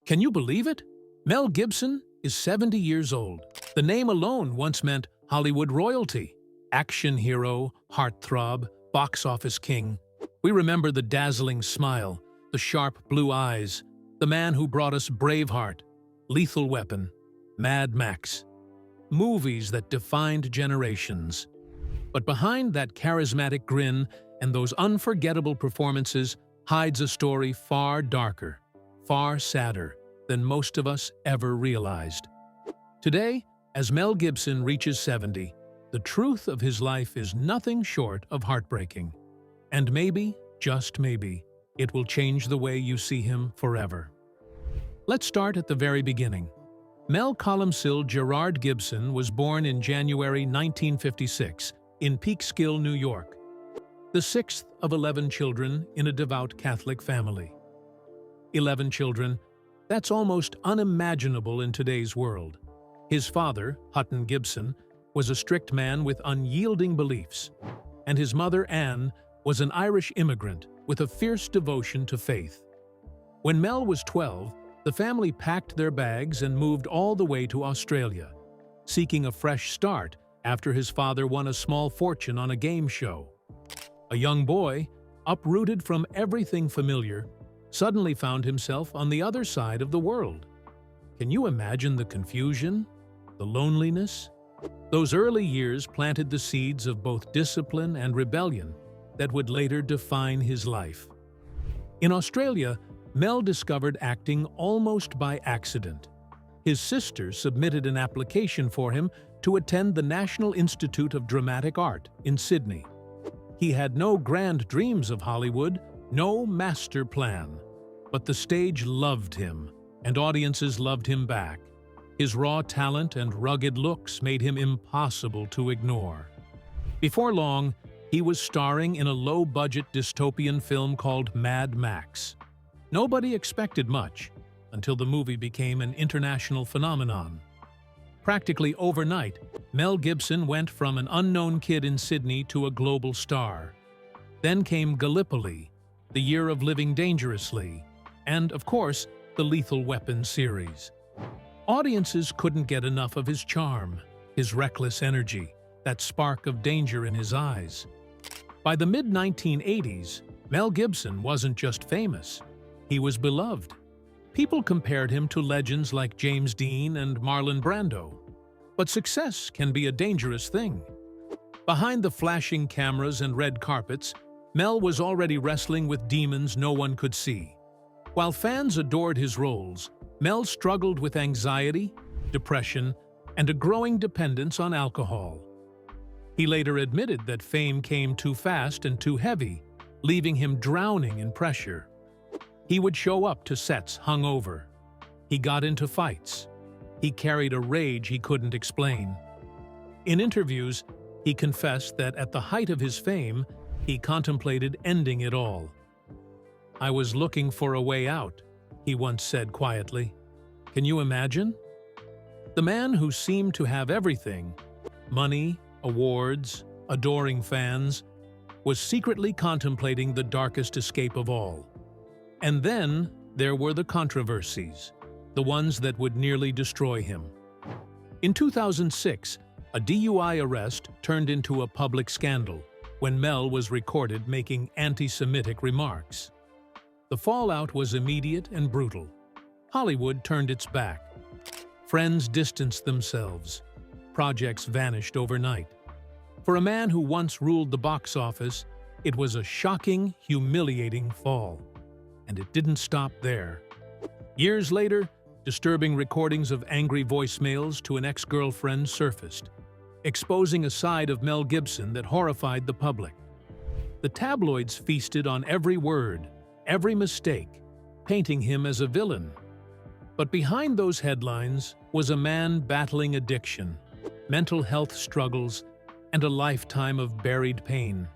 Can you believe it? Mel Gibson is 70 years old. The name alone once meant Hollywood royalty. Action hero, heartthrob, box office king. We remember the dazzling smile, the sharp blue eyes, the man who brought us Braveheart, Lethal Weapon, Mad Max. Movies that defined generations. But behind that charismatic grin and those unforgettable performances hides a story far darker, far sadder than most of us ever realized. Today, as Mel Gibson reaches 70, the truth of his life is nothing short of heartbreaking. And maybe, just maybe, it will change the way you see him forever. Let's start at the very beginning. Mel Columcille Gerard Gibson was born in January 1956 in Peekskill, New York, the sixth of 11 children in a devout Catholic family. 11 children, that's almost unimaginable in today's world. His father, Hutton Gibson, was a strict man with unyielding beliefs, and his mother, Anne, was an Irish immigrant with a fierce devotion to faith. When Mel was 12, the family packed their bags and moved all the way to Australia, seeking a fresh start after his father won a small fortune on a game show. A young boy, uprooted from everything familiar, suddenly found himself on the other side of the world. Can you imagine the confusion, the loneliness? Those early years planted the seeds of both discipline and rebellion that would later define his life. In Australia, Mel discovered acting almost by accident. His sister submitted an application for him to attend the National Institute of Dramatic Art in Sydney. He had no grand dreams of Hollywood, no master plan. But the stage loved him, and audiences loved him back. His raw talent and rugged looks made him impossible to ignore. Before long, he was starring in a low-budget dystopian film called Mad Max. Nobody expected much, until the movie became an international phenomenon. Practically overnight, Mel Gibson went from an unknown kid in Sydney to a global star. Then came Gallipoli, The Year of Living Dangerously, and, of course, the Lethal Weapon series. Audiences couldn't get enough of his charm, his reckless energy, that spark of danger in his eyes. By the mid-1980s, Mel Gibson wasn't just famous. He was beloved. People compared him to legends like James Dean and Marlon Brando. But success can be a dangerous thing. Behind the flashing cameras and red carpets, Mel was already wrestling with demons no one could see. While fans adored his roles, Mel struggled with anxiety, depression, and a growing dependence on alcohol. He later admitted that fame came too fast and too heavy, leaving him drowning in pressure. He would show up to sets hungover. He got into fights. He carried a rage he couldn't explain. In interviews, he confessed that at the height of his fame, he contemplated ending it all. "I was looking for a way out," he once said quietly. Can you imagine? The man who seemed to have everything, money, awards, adoring fans, was secretly contemplating the darkest escape of all. And then there were the controversies, the ones that would nearly destroy him. In 2006, a DUI arrest turned into a public scandal when Mel was recorded making anti-Semitic remarks. The fallout was immediate and brutal. Hollywood turned its back. Friends distanced themselves. Projects vanished overnight. For a man who once ruled the box office, it was a shocking, humiliating fall. And it didn't stop there. Years later, disturbing recordings of angry voicemails to an ex-girlfriend surfaced, exposing a side of Mel Gibson that horrified the public. The tabloids feasted on every word, every mistake, painting him as a villain. But behind those headlines was a man battling addiction, mental health struggles, and a lifetime of buried pain.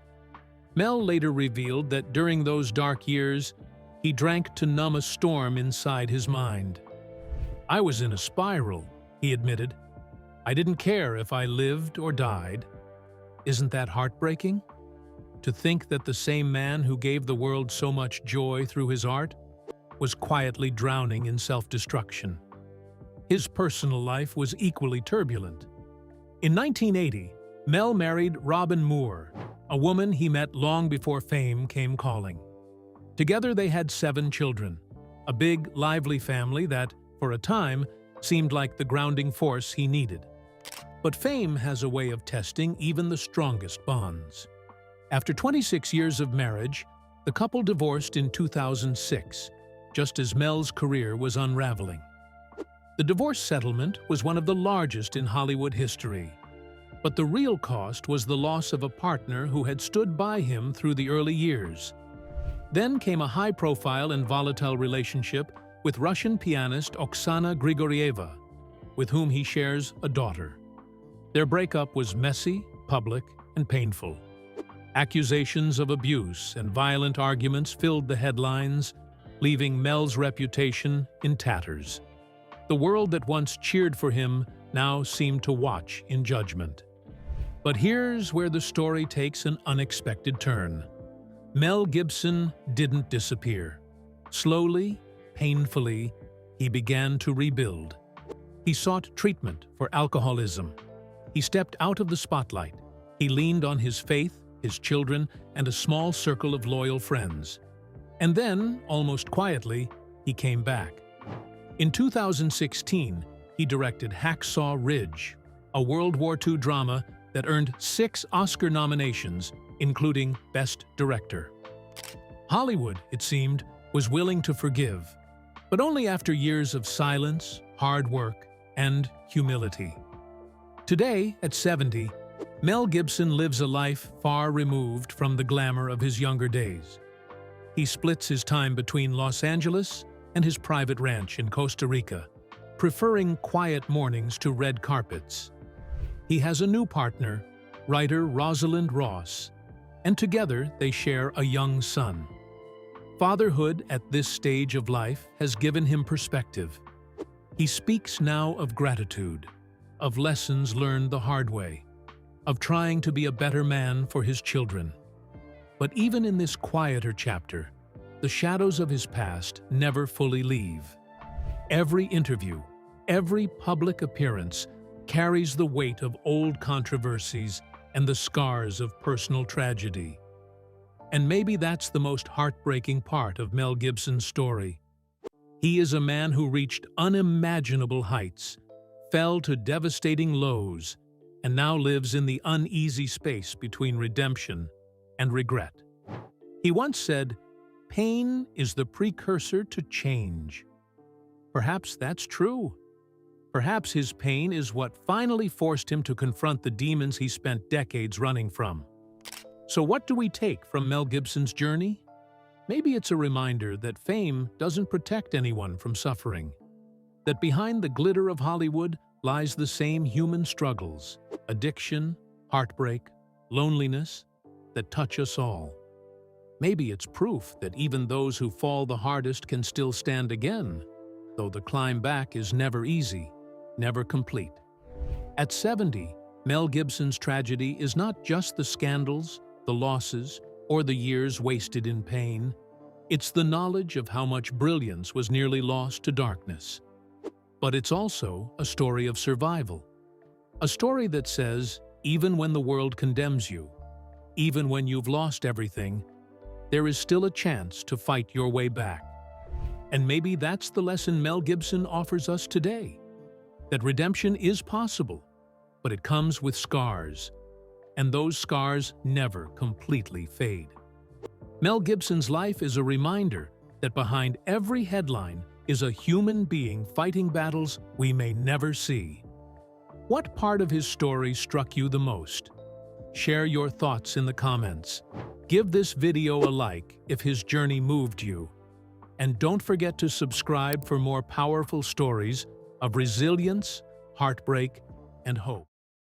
Mel later revealed that during those dark years, he drank to numb a storm inside his mind. "I was in a spiral," he admitted. "I didn't care if I lived or died." Isn't that heartbreaking? To think that the same man who gave the world so much joy through his art was quietly drowning in self-destruction. His personal life was equally turbulent. In 1980, Mel married Robin Moore, a woman he met long before fame came calling. Together they had 7 children, a big, lively family that, for a time, seemed like the grounding force he needed. But fame has a way of testing even the strongest bonds. After 26 years of marriage, the couple divorced in 2006, just as Mel's career was unraveling. The divorce settlement was one of the largest in Hollywood history. But the real cost was the loss of a partner who had stood by him through the early years. Then came a high-profile and volatile relationship with Russian pianist Oksana Grigorieva, with whom he shares a daughter. Their breakup was messy, public, and painful. Accusations of abuse and violent arguments filled the headlines, leaving Mel's reputation in tatters. The world that once cheered for him now seemed to watch in judgment. But here's where the story takes an unexpected turn. Mel Gibson didn't disappear. Slowly, painfully, he began to rebuild. He sought treatment for alcoholism. He stepped out of the spotlight. He leaned on his faith, his children, and a small circle of loyal friends. And then, almost quietly, he came back. In 2016, he directed Hacksaw Ridge, a World War II drama that earned 6 Oscar nominations, including Best Director. Hollywood, it seemed, was willing to forgive, but only after years of silence, hard work, and humility. Today, at 70, Mel Gibson lives a life far removed from the glamour of his younger days. He splits his time between Los Angeles and his private ranch in Costa Rica, preferring quiet mornings to red carpets. He has a new partner, writer Rosalind Ross, and together they share a young son. Fatherhood at this stage of life has given him perspective. He speaks now of gratitude, of lessons learned the hard way, of trying to be a better man for his children. But even in this quieter chapter, the shadows of his past never fully leave. Every interview, every public appearance carries the weight of old controversies and the scars of personal tragedy. And maybe that's the most heartbreaking part of Mel Gibson's story. He is a man who reached unimaginable heights, fell to devastating lows, and now lives in the uneasy space between redemption and regret. He once said, "Pain is the precursor to change." Perhaps that's true. Perhaps his pain is what finally forced him to confront the demons he spent decades running from. So what do we take from Mel Gibson's journey? Maybe it's a reminder that fame doesn't protect anyone from suffering. That behind the glitter of Hollywood lies the same human struggles, addiction, heartbreak, loneliness, that touch us all. Maybe it's proof that even those who fall the hardest can still stand again, though the climb back is never easy, never complete. At 70, Mel Gibson's tragedy is not just the scandals, the losses, or the years wasted in pain. It's the knowledge of how much brilliance was nearly lost to darkness. But it's also a story of survival. A story that says, even when the world condemns you, even when you've lost everything, there is still a chance to fight your way back. And maybe that's the lesson Mel Gibson offers us today. That redemption is possible, but it comes with scars, and those scars never completely fade. Mel Gibson's life is a reminder that behind every headline is a human being fighting battles we may never see. What part of his story struck you the most? Share your thoughts in the comments. Give this video a like if his journey moved you. And don't forget to subscribe for more powerful stories of resilience, heartbreak, and hope.